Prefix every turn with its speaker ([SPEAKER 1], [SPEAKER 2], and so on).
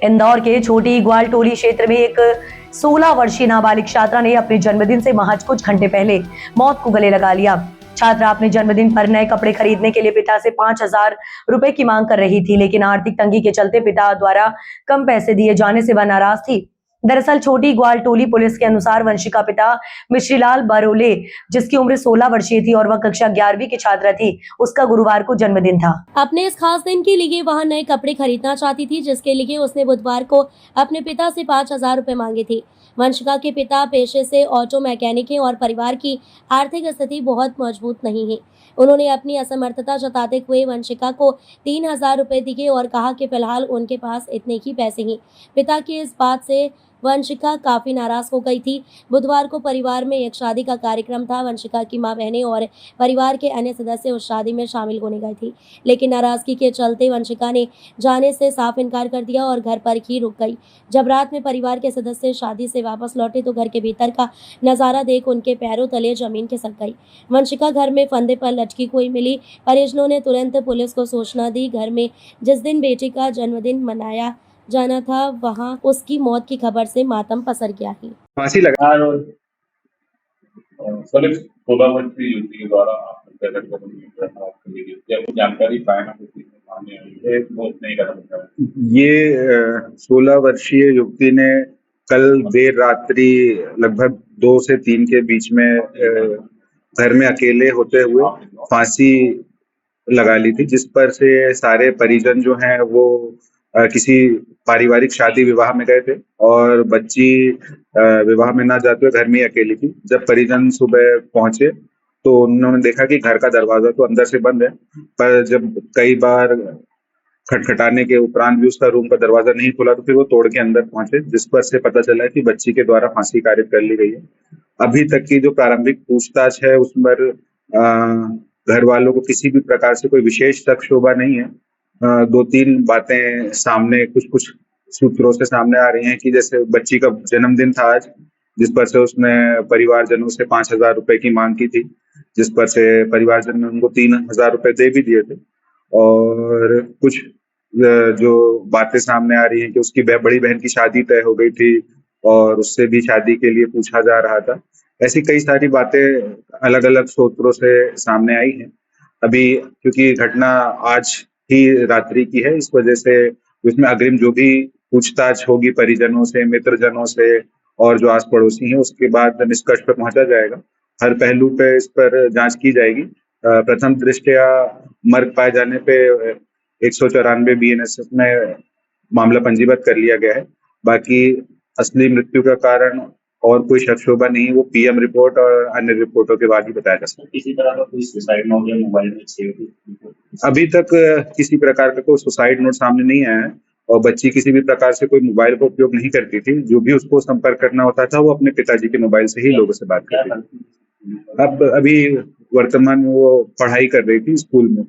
[SPEAKER 1] इंदौर के छोटी ग्वालटोली क्षेत्र में एक 16 वर्षीय नाबालिग छात्रा ने अपने जन्मदिन से महज कुछ घंटे पहले मौत को गले लगा लिया। छात्रा अपने जन्मदिन पर नए कपड़े खरीदने के लिए पिता से 5,000 रुपए की मांग कर रही थी, लेकिन आर्थिक तंगी के चलते पिता द्वारा कम पैसे दिए जाने से वह नाराज थी। दरअसल छोटी ग्वालटोली पुलिस के अनुसार वंशिका पिता मिश्रीलाल बरोले, जिसकी उम्र 16 वर्षीय थी और वह कक्षा 11वीं की छात्रा थी, उसका गुरुवार को जन्मदिन था।
[SPEAKER 2] अपने इस खास दिन के लिए वह नए कपड़े खरीदना चाहती थी, जिसके लिए उसने बुधवार को अपने पिता से 5,000 रुपए मांगे थे। वंशिका के पिता पेशे से ऑटो मैकेनिक हैं और परिवार की आर्थिक स्थिति बहुत मजबूत नहीं है। उन्होंने अपनी असमर्थता जताते हुए वंशिका को 3,000 रुपए दिए और कहा कि फिलहाल उनके पास इतने ही पैसे हैं। पिता की इस बात से वंशिका काफी नाराज हो गई थी। बुधवार को परिवार में एक शादी का कार्यक्रम था। वंशिका की मां, बहनें और परिवार के अन्य सदस्य उस शादी में शामिल होने गए थे, लेकिन नाराजगी के चलते वंशिका ने जाने से साफ इनकार कर दिया और घर पर ही रुक गई। जब रात में परिवार के सदस्य शादी से वापस लौटे तो घर के भीतर का नजारा देख उनके पैरों तले जमीन खिसक गई। वंशिका घर में फंदे पर लटकी हुई मिली। परिजनों ने तुरंत पुलिस को सूचना दी। घर में जिस दिन बेटी का जन्मदिन मनाया जाना था, वहां उसकी मौत की खबर से मातम पसर गया है।
[SPEAKER 3] फांसी लगा
[SPEAKER 4] सर, 16 वर्षीय युवती के द्वारा आत्महत्या करने की जानकारी पाया सामने आई है, वो नहीं कर सकता।
[SPEAKER 3] ये 16 वर्षीय युवती ने कल देर रात्रि लगभग 2 से 3 के बीच में घर में अकेले होते हुए फांसी लगा ली थी, जिस पर से सारे परिजन जो हैं वो किसी पारिवारिक शादी विवाह में गए थे और बच्ची विवाह में ना जाते हुए घर में ही अकेली थी। जब परिजन सुबह पहुंचे तो उन्होंने देखा कि घर का दरवाजा तो अंदर से बंद है, पर जब कई बार खटखटाने के उपरांत भी उसका रूम का दरवाजा नहीं खुला तो फिर वो तोड़ के अंदर पहुंचे, जिस पर से पता चला कि बच्ची के द्वारा फांसी कारित कर ली गई है। अभी तक की जो प्रारंभिक पूछताछ है उस पर घर वालों को किसी भी प्रकार से कोई विशेष शक शोभा नहीं है। 2-3 बातें सामने कुछ सूत्रों से सामने आ रही हैं कि जैसे बच्ची का जन्मदिन था आज, जिस पर से उसने परिवारजनों से 5,000 रुपए की मांग की थी, जिस पर से परिवारजन ने उनको 3,000 रुपए दे भी दिए थे। और कुछ जो बातें सामने आ रही हैं कि उसकी बड़ी बहन की शादी तय हो गई थी और उससे भी शादी के लिए पूछा जा रहा था। ऐसी कई सारी बातें अलग अलग सूत्रों से सामने आई हैं। अभी क्योंकि घटना आज ही रात्रि की है, इस वजह से इसमें अग्रिम जो भी पूछताछ होगी परिजनों से, मित्रजनों से और जो आस पड़ोसी हैं, उसके बाद निष्कर्ष पर पहुंचा जाएगा। हर पहलू पे इस पर जांच की जाएगी। प्रथम दृष्टया मर्ग पाए जाने पे 194 BNSS में मामला पंजीबद्ध कर लिया गया है। बाकी असली मृत्यु का कारण और कोई शक शोभा नहीं है, वो PM रिपोर्ट और अन्य रिपोर्टों के बाद ही बताया जा सकता है।
[SPEAKER 4] किसी तरह का कोई सुसाइड नोट या मोबाइल में सेव
[SPEAKER 3] अभी तक किसी प्रकार का कोई सुसाइड नोट सामने नहीं आया है और बच्ची किसी भी प्रकार से कोई मोबाइल का उपयोग नहीं करती थी। जो भी उसको संपर्क करना होता था वो अपने पिताजी के मोबाइल से ही लोगों से बात करती थी। अब अभी वर्तमान में वो पढ़ाई कर रही थी स्कूल में।